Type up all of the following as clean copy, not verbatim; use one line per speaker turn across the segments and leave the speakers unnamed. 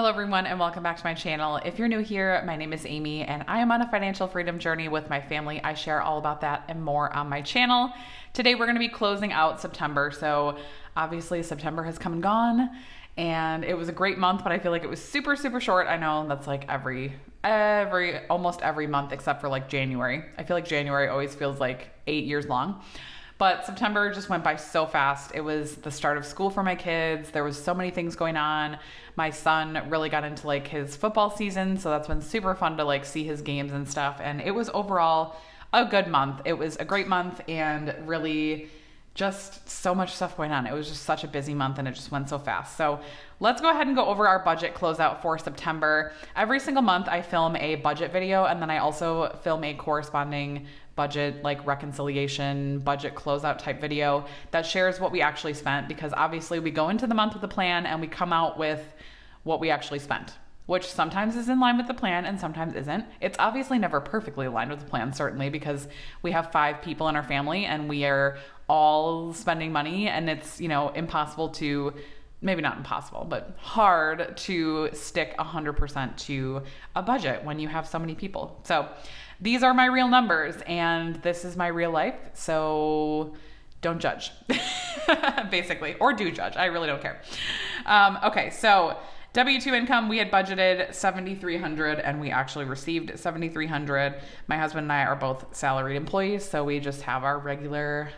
Hello everyone and welcome back to my channel. If you're new here, my name is Amy and I am on a financial freedom journey with my family. I share all about that and more on my channel. Today we're going to be closing out September. So obviously September has come and gone and it was a great month, but I feel like it was super short. I know that's like almost every month except for like January. I feel like January always feels like 8 years long. But September just went by so fast. It was the start of school for my kids. There was so many things going on. My son really got into like his football season, so that's been super fun to like see his games and stuff. And it was overall a good month. It was a great month and really just so much stuff going on. It was just such a busy month and it just went so fast. So let's go ahead and go over our budget closeout for September. Every single month I film a budget video and then I also film a corresponding budget like reconciliation, budget closeout type video that shares what we actually spent, because obviously we go into the month with a plan and we come out with what we actually spent, which sometimes is in line with the plan and sometimes isn't. It's obviously never perfectly aligned with the plan, certainly, because we have 5 people in our family and we are all spending money and it's, impossible to, maybe not impossible, but hard to stick 100% to a budget when you have so many people. So these are my real numbers and this is my real life. So don't judge, basically, or do judge. I really don't care. Okay, so W-2 income, we had budgeted $7,300 and we actually received $7,300. My husband and I are both salaried employees, so we just have our regular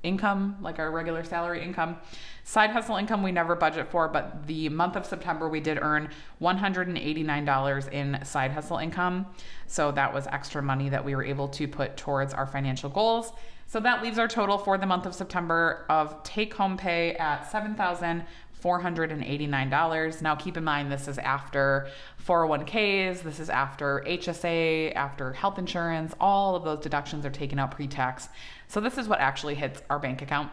income, like our regular salary income. Side hustle income we never budget for, but the month of September we did earn $189 in side hustle income. So that was extra money that we were able to put towards our financial goals. So that leaves our total for the month of September of take-home pay at $7,489. Now keep in mind, this is after 401ks, this is after HSA, after health insurance, all of those deductions are taken out pre-tax. So this is what actually hits our bank account.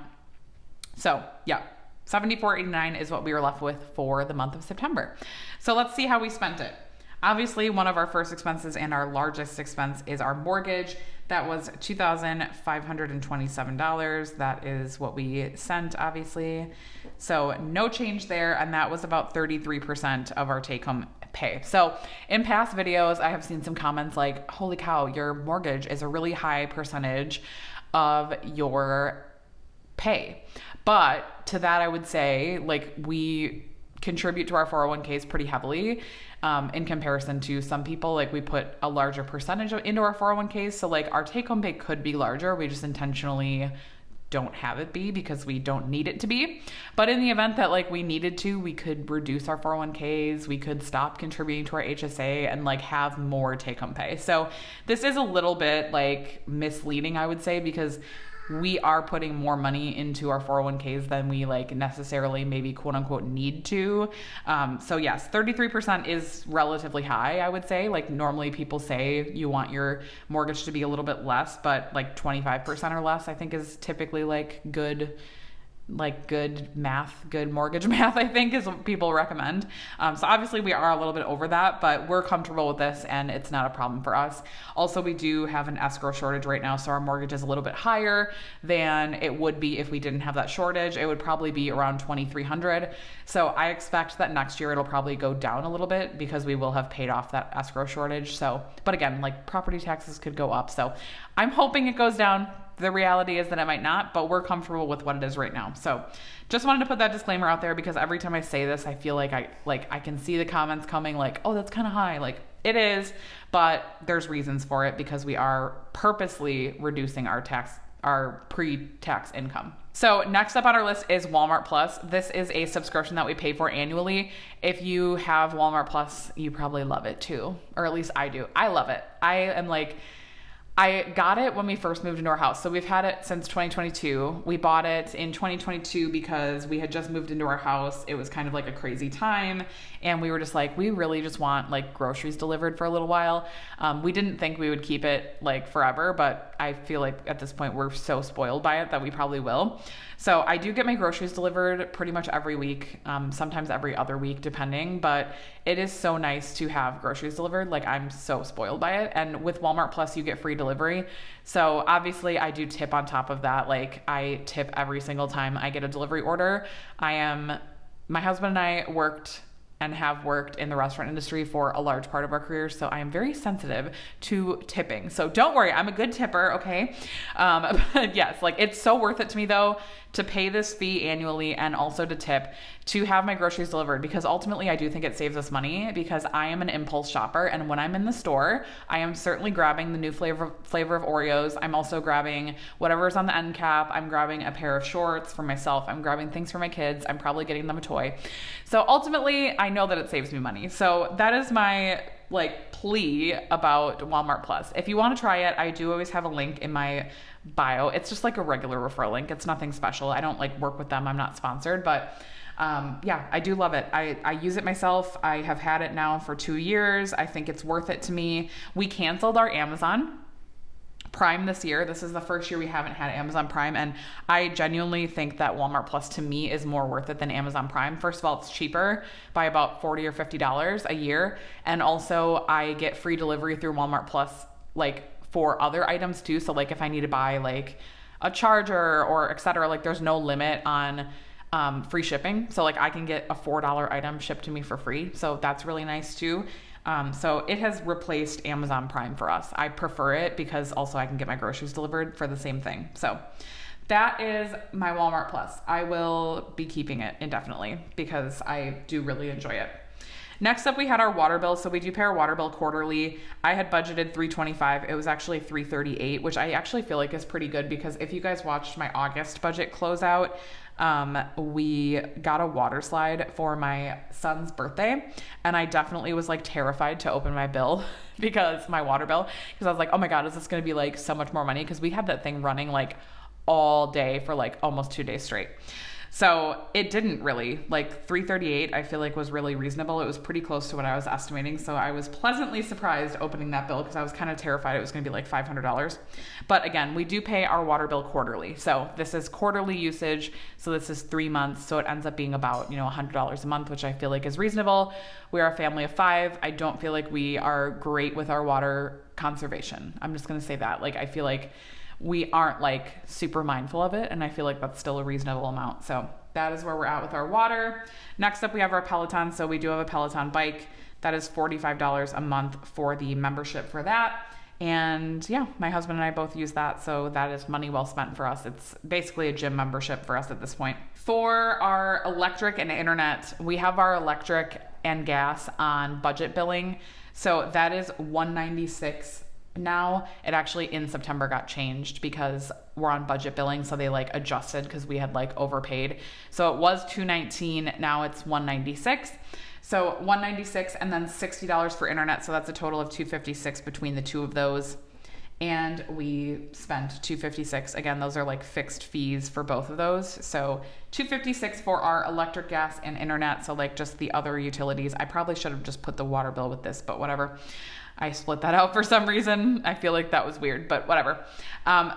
So yeah, $7,489 is what we were left with for the month of September. So let's see how we spent it. Obviously, one of our first expenses and our largest expense is our mortgage. That was $2,527. That is what we sent, obviously. So no change there, and that was about 33% of our take-home pay. So in past videos, I have seen some comments like, holy cow, your mortgage is a really high percentage of your pay. But to that, I would say, like, we contribute to our 401ks pretty heavily in comparison to some people. Like, we put a larger percentage into our 401ks. So like our take home pay could be larger. We just intentionally don't have it be because we don't need it to be. But in the event that like we needed to, we could reduce our 401ks, we could stop contributing to our HSA and like have more take home pay. So this is a little bit like misleading, I would say, because we are putting more money into our 401ks than we like necessarily maybe quote unquote need to. So yes, 33% is relatively high, I would say. Like normally people say you want your mortgage to be a little bit less, but like 25% or less I think is typically like good math, good mortgage math, I think is what people recommend. So obviously we are a little bit over that, but we're comfortable with this and it's not a problem for us. Also, we do have an escrow shortage right now, so our mortgage is a little bit higher than it would be if we didn't have that shortage. It would probably be around $2,300. So I expect that next year it'll probably go down a little bit because we will have paid off that escrow shortage. So, but again, like property taxes could go up. So I'm hoping it goes down. The reality is that it might not, but we're comfortable with what it is right now. So just wanted to put that disclaimer out there because every time I say this, I feel like I can see the comments coming like, oh, that's kind of high. Like it is, but there's reasons for it because we are purposely reducing our pre-tax income. So next up on our list is Walmart Plus. This is a subscription that we pay for annually. If you have Walmart Plus, you probably love it too, or at least I do. I love it. I got it when we first moved into our house. So we've had it since 2022. We bought it in 2022 because we had just moved into our house. It was kind of like a crazy time. And we were just like, we really just want like groceries delivered for a little while. We didn't think we would keep it like forever, but I feel like at this point we're so spoiled by it that we probably will. So I do get my groceries delivered pretty much every week, sometimes every other week depending, but it is so nice to have groceries delivered. Like I'm so spoiled by it. And with Walmart Plus, you get free delivery. So obviously I do tip on top of that. Like I tip every single time I get a delivery order. My husband and I worked and have worked in the restaurant industry for a large part of our careers. So I am very sensitive to tipping. So don't worry, I'm a good tipper, okay? But yes, like it's so worth it to me though, to pay this fee annually and also to tip to have my groceries delivered, because ultimately I do think it saves us money, because I am an impulse shopper, and when I'm in the store, I am certainly grabbing the new flavor of Oreos. I'm also grabbing whatever's on the end cap. I'm grabbing a pair of shorts for myself. I'm grabbing things for my kids. I'm probably getting them a toy. So ultimately, I know that it saves me money. So that is my like plea about Walmart Plus. If you want to try it, I do always have a link in my bio. It's just like a regular referral link. It's nothing special. I don't like work with them. I'm not sponsored, but yeah, I do love it. I use it myself. I have had it now for 2 years. I think it's worth it to me. We canceled our Amazon Prime this year. This is the first year we haven't had Amazon Prime, and I genuinely think that Walmart Plus to me is more worth it than Amazon Prime. First of all, it's cheaper by about $40 or $50 a year, and also I get free delivery through Walmart Plus like for other items too. So like if I need to buy like a charger or etc., like there's no limit on free shipping. So like I can get a $4 item shipped to me for free. So that's really nice too. So it has replaced Amazon Prime for us. I prefer it because also I can get my groceries delivered for the same thing. So that is my Walmart Plus. I will be keeping it indefinitely because I do really enjoy it. Next up, we had our water bill. So we do pay our water bill quarterly. I had budgeted $325. It was actually $338, which I actually feel like is pretty good, because if you guys watched my August budget closeout, we got a water slide for my son's birthday, and I definitely was like terrified to open my bill because my water bill, because I was like, oh my God, is this going to be like so much more money? Because we had that thing running like all day for like almost 2 days straight. So it didn't really, like $338 I feel like was really reasonable. It was pretty close to what I was estimating. So I was pleasantly surprised opening that bill, because I was kind of terrified it was going to be like $500. But again, we do pay our water bill quarterly. So this is quarterly usage. So this is 3 months. So it ends up being about, $100 a month, which I feel like is reasonable. We are a family of 5. I don't feel like we are great with our water conservation. I'm just going to say that. Like, I feel like we aren't like super mindful of it, and I feel like that's still a reasonable amount. So that is where we're at with our water. Next up, we have our Peloton. So we do have a Peloton bike. That is $45 a month for the membership for that. And yeah, my husband and I both use that. So that is money well spent for us. It's basically a gym membership for us at this point. For our electric and internet, we have our electric and gas on budget billing. So that is $196 now. It actually in September got changed because we're on budget billing, so they like adjusted because we had like overpaid. So it was $219, now it's $196. So $196 and then $60 for internet, so that's a total of $256 between the two of those. And we spent $256. Again, those are like fixed fees for both of those. So $256 for our electric, gas, and internet. So like just the other utilities. I probably should have just put the water bill with this, but whatever. I split that out for some reason. I feel like that was weird, but whatever.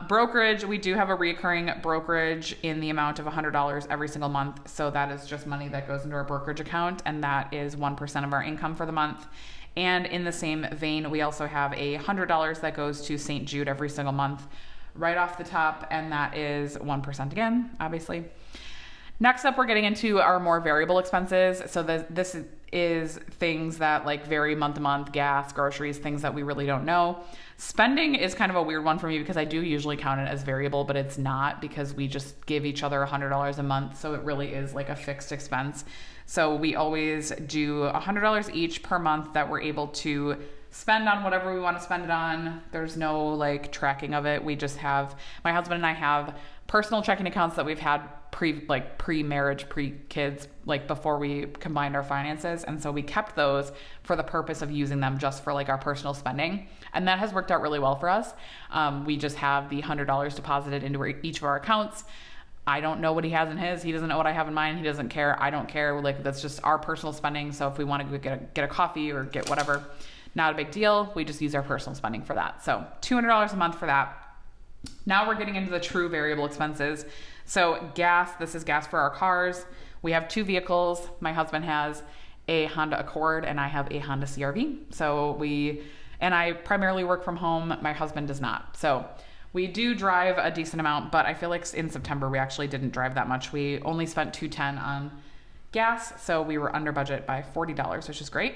Brokerage, we do have a recurring brokerage in the amount of $100 every single month. So that is just money that goes into our brokerage account, and that is 1% of our income for the month. And in the same vein, we also have $100 that goes to St. Jude every single month right off the top, and that is 1% again, obviously. Next up, we're getting into our more variable expenses. So this is things that like vary month to month: gas, groceries, things that we really don't know. Spending is kind of a weird one for me because I do usually count it as variable, but it's not, because we just give each other $100 a month. So it really is like a fixed expense. So we always do $100 each per month that we're able to spend on whatever we want to spend it on. There's no like tracking of it. We just have, my husband and I have personal checking accounts that we've had pre-marriage, pre-kids, like before we combined our finances. And so we kept those for the purpose of using them just for like our personal spending. And that has worked out really well for us. We just have the $100 deposited into each of our accounts. I don't know what he has in his. He doesn't know what I have in mine. He doesn't care. I don't care. Like, that's just our personal spending. So if we want to get a coffee or get whatever, not a big deal. We just use our personal spending for that. So $200 a month for that. Now we're getting into the true variable expenses. So gas, this is gas for our cars. We have 2 vehicles. My husband has a Honda Accord and I have a Honda CRV. So I primarily work from home. My husband does not. So we do drive a decent amount, but I feel like in September we actually didn't drive that much. We only spent $210 on gas. So we were under budget by $40, which is great.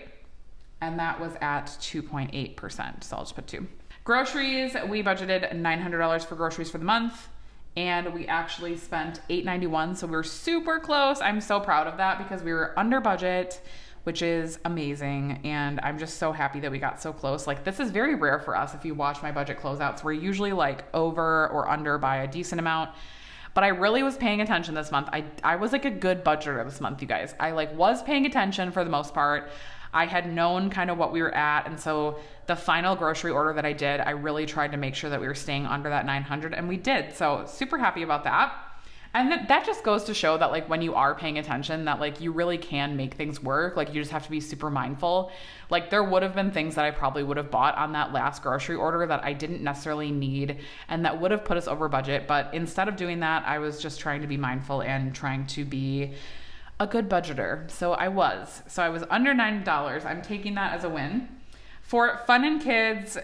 And that was at 2.8%. So I'll just put 2. Groceries, we budgeted $900 for groceries for the month. And we actually spent $891. So we were super close. I'm so proud of that because we were under budget, which is amazing. And I'm just so happy that we got so close. Like, this is very rare for us. If you watch my budget closeouts, we're usually like over or under by a decent amount. But I really was paying attention this month. I was like a good budgeter this month, you guys. I like was paying attention for the most part. I had known kind of what we were at. And so the final grocery order that I did, I really tried to make sure that we were staying under that 900, and we did. So super happy about that. And that just goes to show that like when you are paying attention, that like you really can make things work. Like you just have to be super mindful. Like there would have been things that I probably would have bought on that last grocery order that I didn't necessarily need and that would have put us over budget. But instead of doing that, I was just trying to be mindful and trying to be a good budgeter. So I was under $9. I'm taking that as a win. For fun and kids,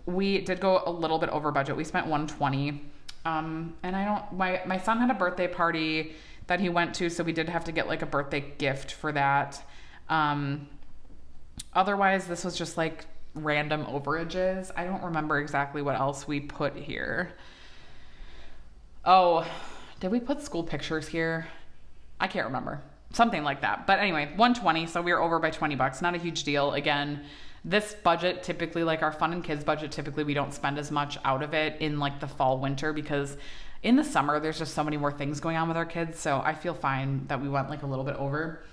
we did go a little bit over budget. We spent $120. And my son had a birthday party that he went to, so we did have to get like a birthday gift for that. Otherwise, this was just like random overages. I don't remember exactly what else we put here. Oh, did we put school pictures here? I can't remember. Something like that. But anyway, $120, so we were over by $20. Not a huge deal. Again, this budget typically, like our fun and kids budget, typically we don't spend as much out of it in like the fall, winter, because in the summer there's just so many more things going on with our kids. So I feel fine that we went like a little bit over.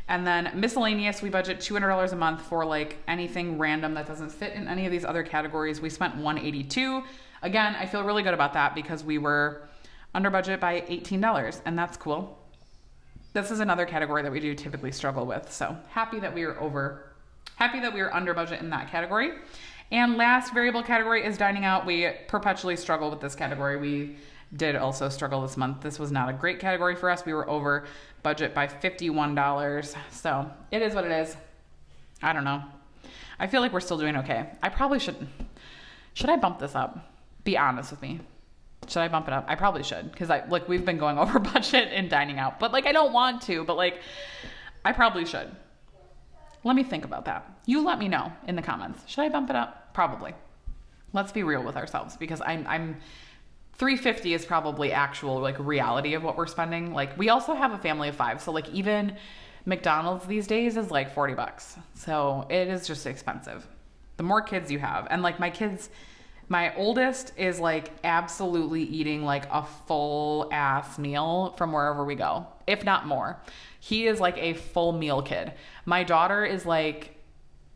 And then miscellaneous, we budget $200 a month for like anything random that doesn't fit in any of these other categories. We spent $182. Again, I feel really good about that because we were under budget by $18, and that's cool. This is another category that we do typically struggle with. So happy that we were under budget in that category. And last variable category is dining out. We perpetually struggle with this category. We did also struggle this month. This was not a great category for us. We were over budget by $51. So it is what it is. I don't know. I feel like we're still doing okay. I probably should I bump this up? Be honest with me. Should I bump it up? I probably should, because we've been going over budget in dining out, but like I don't want to, but like I probably should. Let me think about that. You let me know in the comments. Should I bump it up? Probably. Let's be real with ourselves, because I'm $350 is probably actual like reality of what we're spending. Like we also have a family of 5, so like even McDonald's these days is like $40. So it is just expensive. The more kids you have, and like my oldest is like absolutely eating like a full ass meal from wherever we go, if not more. He is like a full meal kid. My daughter is like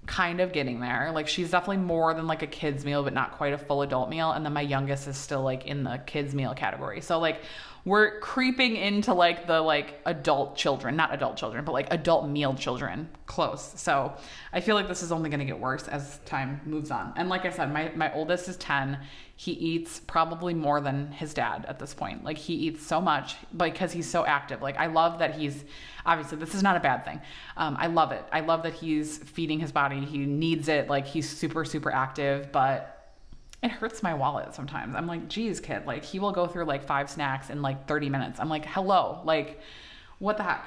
kind of getting there. Like she's definitely more than like a kid's meal, but not quite a full adult meal. And then my youngest is still like in the kids meal category. So like we're creeping into like the like adult children, not adult children, but like adult meal children close. So I feel like this is only going to get worse as time moves on. And like I said, my oldest is 10. He eats probably more than his dad at this point. Like he eats so much because he's so active. Like I love that obviously this is not a bad thing. I love it. I love that he's feeding his body. He needs it. Like he's super, super active, but it hurts my wallet sometimes. I'm like, geez, kid, like he will go through like 5 snacks in like 30 minutes. I'm like, hello, like what the heck?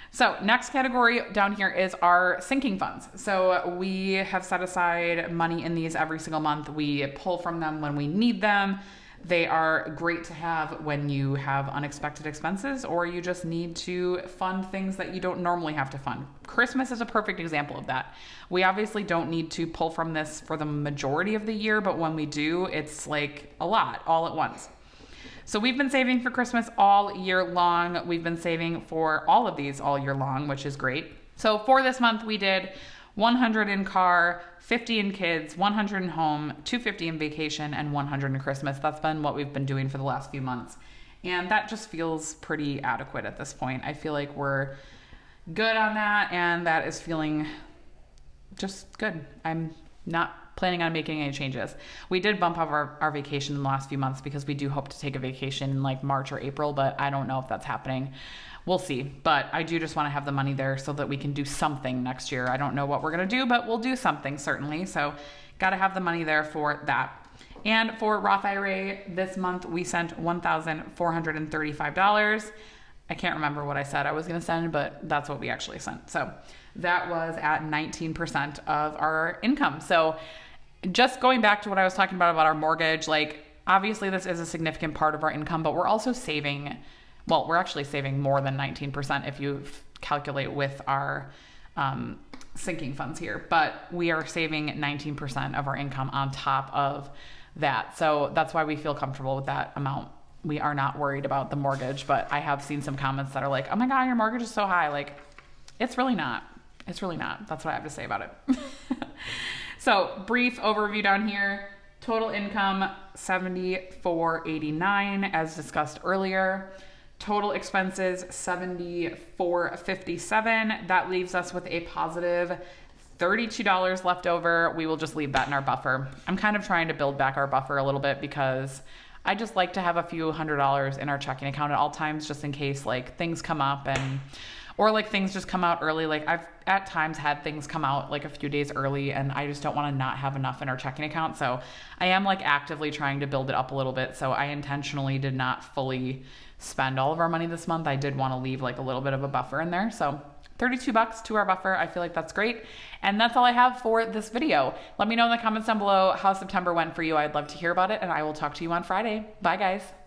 So next category down here is our sinking funds. So we have set aside money in these every single month. We pull from them when we need them. They are great to have when you have unexpected expenses or you just need to fund things that you don't normally have to fund. Christmas is a perfect example of that. We obviously don't need to pull from this for the majority of the year, but when we do, it's like a lot all at once. So we've been saving for Christmas all year long. We've been saving for all of these all year long, which is great. So for this month, we did 100 in car, 50 in kids, 100 in home, 250 in vacation, and 100 in Christmas. That's been what we've been doing for the last few months. And that just feels pretty adequate at this point. I feel like we're good on that, and that is feeling just good. I'm not planning on making any changes. We did bump up our vacation in the last few months because we do hope to take a vacation in like March or April, but I don't know if that's happening. We'll see. But I do just want to have the money there so that we can do something next year. I don't know what we're going to do, but we'll do something certainly. So got to have the money there for that. And for Roth IRA, this month we sent $1,435. I can't remember what I said I was going to send, but that's what we actually sent. So that was at 19% of our income. So just going back to what I was talking about our mortgage, like obviously this is a significant part of our income, but we're also saving, well, we're actually saving more than 19% if you calculate with our sinking funds here, but we are saving 19% of our income on top of that. So that's why we feel comfortable with that amount. We are not worried about the mortgage, but I have seen some comments that are like, oh my God, your mortgage is so high. Like, it's really not. It's really not. That's what I have to say about it. So brief overview down here. Total income, $74.89 as discussed earlier. Total expenses, $74.57. That leaves us with a positive $32 left over. We will just leave that in our buffer. I'm kind of trying to build back our buffer a little bit because I just like to have a few $100s in our checking account at all times, just in case like things come up or like things just come out early. Like I've at times had things come out like a few days early and I just don't want to not have enough in our checking account. So I am like actively trying to build it up a little bit. So I intentionally did not fully spend all of our money this month. I did want to leave like a little bit of a buffer in there. So $32 to our buffer. I feel like that's great. And that's all I have for this video. Let me know in the comments down below how September went for you. I'd love to hear about it, and I will talk to you on Friday. Bye guys.